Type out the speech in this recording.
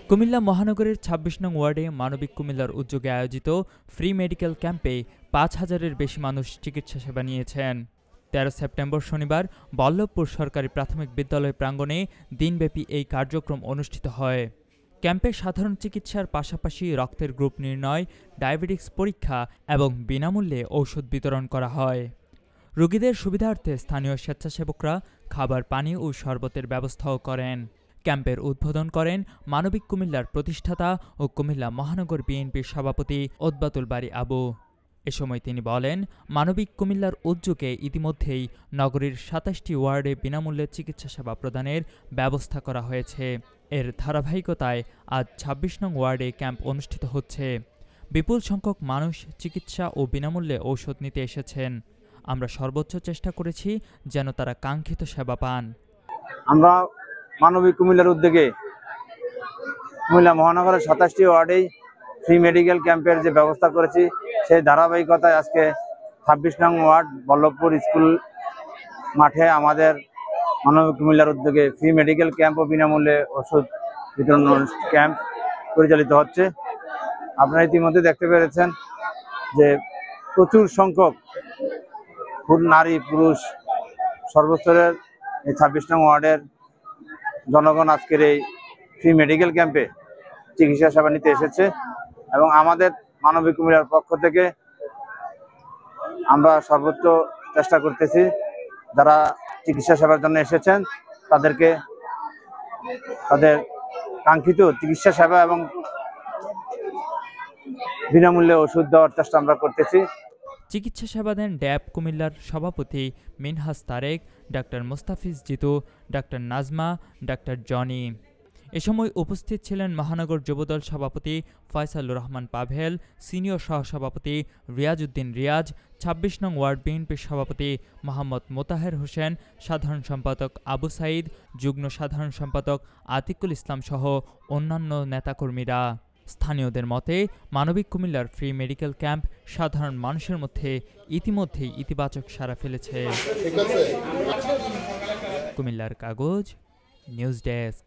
কুমিল্লা মহানগরের ২৬ নং ওয়ার্ডে মানবিক কুমিল্লার উদ্যোগে আয়োজিত ফ্রি মেডিকেল ক্যাম্পে ৫,০০০-এর বেশি মানুষ চিকিৎসা সেবা নিয়েছেন। ১৩ সেপ্টেম্বর শনিবার বল্লভপুর সরকারি প্রাথমিক বিদ্যালয় প্রাঙ্গণে দিনব্যাপী এই কার্যক্রম অনুষ্ঠিত হয়। ক্যাম্পে সাধারণ চিকিৎসার পাশাপাশি রক্তের গ্রুপ নির্ণয়, ডায়াবেটিক্স পরীক্ষা এবং বিনামূল্যে ঔষধ বিতরণ করা হয়। রোগীদের সুবিধার্থে স্থানীয় স্বেচ্ছাসেবকরা খাবার, পানি ও শরবতের ব্যবস্থাও করেন। ক্যাম্পের উদ্বোধন করেন মানবিক কুমিল্লার প্রতিষ্ঠাতা ও কুমিল্লা মহানগর বিএনপির সভাপতি ওদবাতুল বারী আবু। এ সময় তিনি বলেন, মানবিক কুমিল্লার উদ্যোগে ইতিমধ্যেই নগরীর ২৭টি ওয়ার্ডে বিনামূল্যে চিকিৎসা সেবা প্রদানের ব্যবস্থা করা হয়েছে। এর ধারাবাহিকতায় আজ ২৬ নং ওয়ার্ডে ক্যাম্প অনুষ্ঠিত হচ্ছে। বিপুল সংখ্যক মানুষ চিকিৎসা ও বিনামূল্যে ঔষধ নিতে এসেছেন। আমরা সর্বোচ্চ চেষ্টা করেছি যেন তারা কাঙ্ক্ষিত সেবা পান। আমরা মানবিক কুমিল্লার উদ্যোগে কুমিল্লা মহানগরের ২৭টি ওয়ার্ডেই ফ্রি মেডিকেল ক্যাম্পের যে ব্যবস্থা করেছি, সেই ধারাবাহিকতায় আজকে ২৬ নং ওয়ার্ড বল্লভপুর স্কুল মাঠে আমাদের মানবিক কুমিল্লার উদ্যোগে ফ্রি মেডিকেল ক্যাম্প ও বিনামূল্যে ওষুধ বিতরণ ক্যাম্প পরিচালিত হচ্ছে। আপনারা ইতিমধ্যে দেখতে পেরেছেন যে প্রচুর সংখ্যক নারী পুরুষ সর্বস্তরের এই ২৬ নং ওয়ার্ডের জনগণ আজকের এই ফ্রি মেডিকেল ক্যাম্পে চিকিৎসা সেবা নিতে এসেছে এবং আমাদের মানবিক কুমিল্লার পক্ষ থেকে আমরা সর্বোচ্চ চেষ্টা করতেছি যারা চিকিৎসা সেবার জন্য এসেছেন তাদেরকে তাদের কাঙ্ক্ষিত চিকিৎসা সেবা এবং বিনামূল্যে ওষুধ দেওয়ার চেষ্টা আমরা করতেছি। চিকিৎসা সেবা দেন ড্যাব কুমিল্লার সভাপতি মিনহাজ তারেক, ডাক্তার মোস্তাফিজ জিতু, ডাক্তার নাজমা, ডাক্তার জনি। এ সময় উপস্থিত ছিলেন মহানগর যুবদল সভাপতি ফয়সালুর রহমান পাভেল, সিনিয়র সহসভাপতি রিয়াজ উদ্দিন রিয়াজ, ২৬ নং ওয়ার্ড বিএনপির সভাপতি মোহাম্মদ মোতাহের হোসেন, সাধারণ সম্পাদক আবু সাইদ, যুগ্ম সাধারণ সম্পাদক আতিকুল ইসলাম সহ অন্যান্য নেতাকর্মীরা। স্থানীয়দের মতে মানবিক কুমিল্লার ফ্রি মেডিকেল ক্যাম্প সাধারণ মানুষের মধ্যে ইতিমধ্যেই ইতিবাচক সাড়া ফেলেছে। কুমিল্লার কাগজ, নিউজ ডেস্ক।